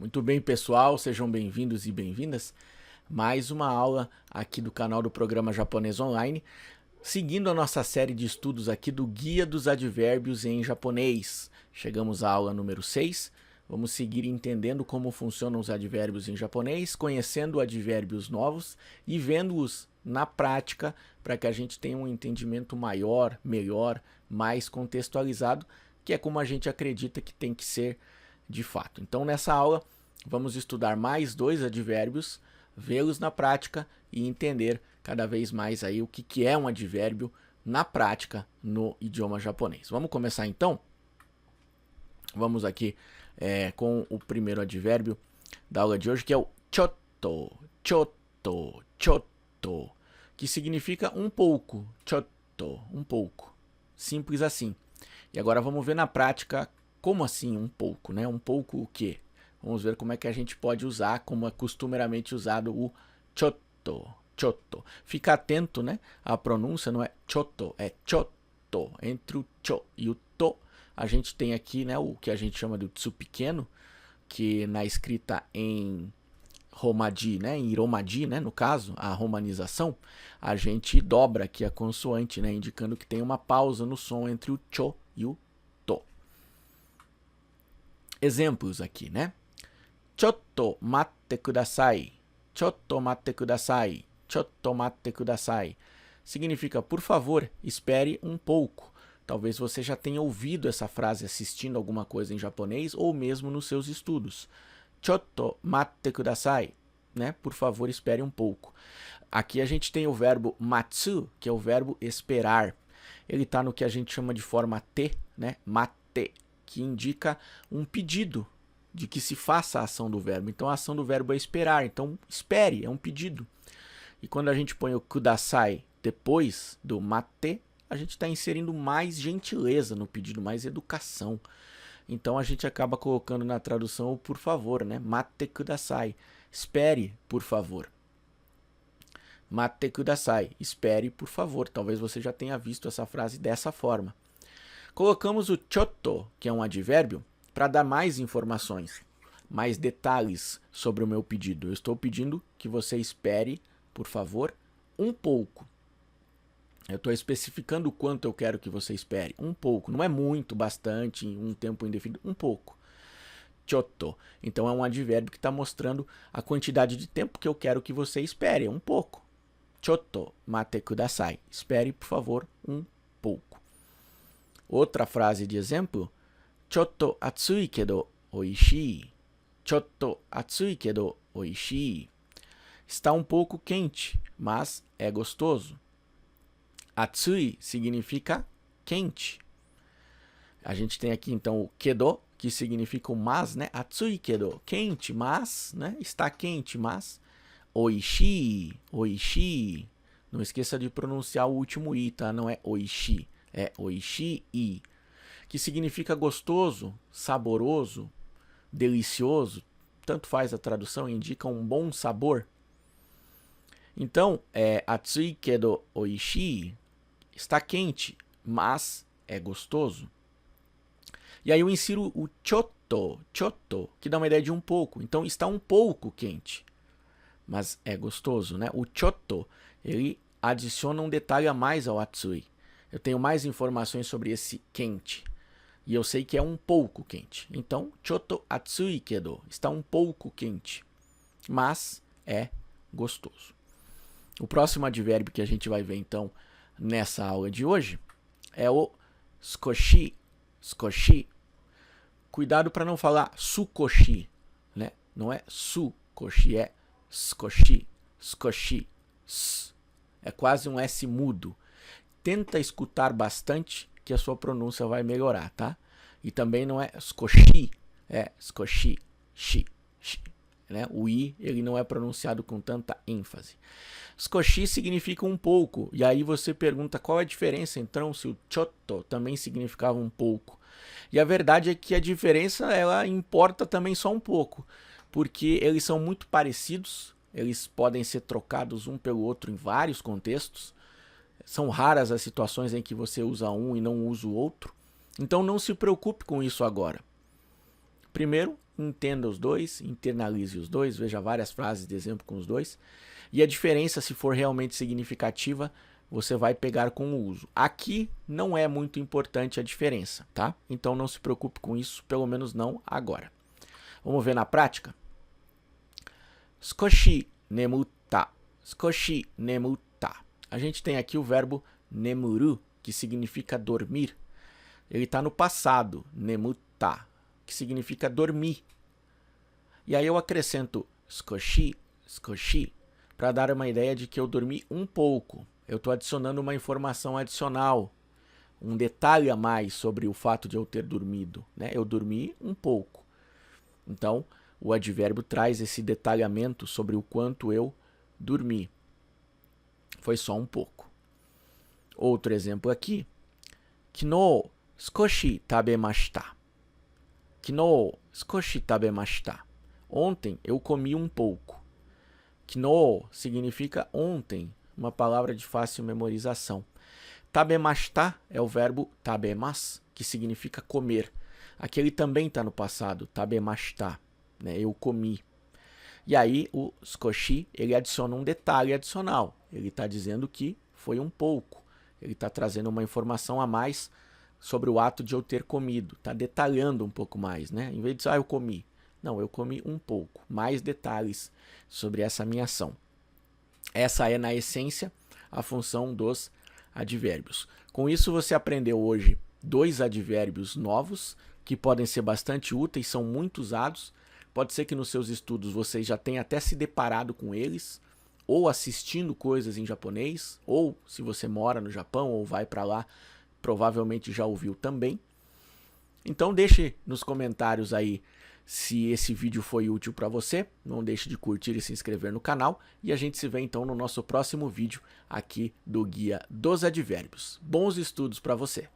Muito bem, pessoal, sejam bem-vindos e bem-vindas. Mais uma aula aqui do canal do Programa Japonês Online, seguindo a nossa série de estudos aqui do Guia dos Advérbios em Japonês. Chegamos à aula número 6. Vamos seguir entendendo como funcionam os advérbios em japonês, conhecendo advérbios novos e vendo-os na prática para que a gente tenha um entendimento maior, melhor, mais contextualizado, que é como a gente acredita que tem que ser de fato. Então, nessa aula, vamos estudar mais 2 advérbios, vê-los na prática e entender cada vez mais aí o que é um advérbio na prática no idioma japonês. Vamos começar então? Vamos aqui com o primeiro advérbio da aula de hoje, que é o chotto, chotto, chotto, que significa um pouco, chotto, um pouco. Simples assim. E agora vamos ver na prática como assim um pouco, né? Um pouco o quê? Vamos ver como é que a gente pode usar, como é costumeiramente usado o chotto, chotto. Fica atento, né? A pronúncia não é chotto, é chotto. Entre o cho e o to, a gente tem aqui, né, o que a gente chama de tsu pequeno, que na escrita em romaji, né, em iromaji, né, no caso, a romanização, a gente dobra aqui a consoante, né, indicando que tem uma pausa no som entre o cho e o to. Exemplos aqui, né? Chotto matte kudasai, chotto matte kudasai, chotto matte kudasai. Significa, por favor, espere um pouco. Talvez você já tenha ouvido essa frase assistindo alguma coisa em japonês ou mesmo nos seus estudos. Chotto matte kudasai, né? Por favor, espere um pouco. Aqui a gente tem o verbo matsu, que é o verbo esperar. Ele está no que a gente chama de forma T, né? Mate, que indica um pedido de que se faça a ação do verbo. Então, a ação do verbo é esperar. Então, espere, é um pedido. E quando a gente põe o kudasai depois do mate, a gente está inserindo mais gentileza no pedido, mais educação. Então, a gente acaba colocando na tradução o por favor, né? Mate kudasai. Espere, por favor. Mate kudasai. Espere, por favor. Talvez você já tenha visto essa frase dessa forma. Colocamos o chotto, que é um advérbio, para dar mais informações, mais detalhes sobre o meu pedido. Eu estou pedindo que você espere, por favor, um pouco. Eu estou especificando o quanto eu quero que você espere. Um pouco. Não é muito, bastante, um tempo indefinido. Um pouco. Chotto. Então é um advérbio que está mostrando a quantidade de tempo que eu quero que você espere. Um pouco. Chotto mate kudasai. Espere, por favor, um pouco. Outra frase de exemplo. Chotto atsui kedo oishii. Chotto atsui kedo oishii. Está um pouco quente, mas é gostoso. Atsui significa quente. A gente tem aqui então o kedo, que significa o mas, né? Atsui kedo, quente, mas, né? Está quente, mas. Oishii, oishii. Não esqueça de pronunciar o último i, tá? Não é oishi, é oishii, que significa gostoso, saboroso, delicioso. Tanto faz a tradução, indica um bom sabor. Então, atsui kedo oishii, está quente, mas é gostoso. E aí eu insiro o chotto, chotto, que dá uma ideia de um pouco. Então, está um pouco quente, mas é gostoso, né? O chotto, ele adiciona um detalhe a mais ao atsui. Eu tenho mais informações sobre esse quente. E eu sei que é um pouco quente. Então, chotto atsui kedo, está um pouco quente, mas é gostoso. O próximo advérbio que a gente vai ver, então, nessa aula de hoje, é o sukoshi. Sukoshi. Cuidado para não falar sukoshi, né? Não é sukoshi, é sukoshi. Sukoshi. É quase um S mudo. Tenta escutar bastante que a sua pronúncia vai melhorar, tá? E também não é sukoshi, é sukoshi, shi, shi. Né? O i ele não é pronunciado com tanta ênfase. Sukoshi significa um pouco, e aí você pergunta qual é a diferença então se o chotto também significava um pouco. E a verdade é que a diferença ela importa também só um pouco, porque eles são muito parecidos, eles podem ser trocados um pelo outro em vários contextos. São raras as situações em que você usa um e não usa o outro. Então não se preocupe com isso agora. Primeiro, entenda os dois, internalize os dois, veja várias frases de exemplo com os dois. E a diferença, se for realmente significativa, você vai pegar com o uso. Aqui não é muito importante a diferença, tá? Então não se preocupe com isso, pelo menos não agora. Vamos ver na prática? Skoshi nemutta. Skoshi nemutta. A gente tem aqui o verbo nemuru, que significa dormir. Ele está no passado, nemutta, que significa dormir. E aí eu acrescento skoshi, skoshi, para dar uma ideia de que eu dormi um pouco. Eu estou adicionando uma informação adicional, um detalhe a mais sobre o fato de eu ter dormido, né? Eu dormi um pouco. Então, o advérbio traz esse detalhamento sobre o quanto eu dormi. Foi só um pouco. Outro exemplo aqui. Kino skoshi tabemashita. Kino skoshi tabemashita. Ontem eu comi um pouco. Kino significa ontem, uma palavra de fácil memorização. Tabemashita é o verbo tabemas, que significa comer. Aqui ele também está no passado, tabemashita, né? Eu comi. E aí o skoshi, ele adiciona um detalhe adicional. Ele está dizendo que foi um pouco. Ele está trazendo uma informação a mais sobre o ato de eu ter comido. Está detalhando um pouco mais, né? Em vez de dizer, eu comi. Não, eu comi um pouco. Mais detalhes sobre essa minha ação. Essa é, na essência, a função dos advérbios. Com isso, você aprendeu hoje 2 advérbios novos, que podem ser bastante úteis, são muito usados. Pode ser que nos seus estudos você já tenha até se deparado com eles, ou assistindo coisas em japonês, ou se você mora no Japão ou vai para lá, provavelmente já ouviu também. Então deixe nos comentários aí se esse vídeo foi útil para você. Não deixe de curtir e se inscrever no canal. E a gente se vê então no nosso próximo vídeo aqui do Guia dos Advérbios. Bons estudos para você!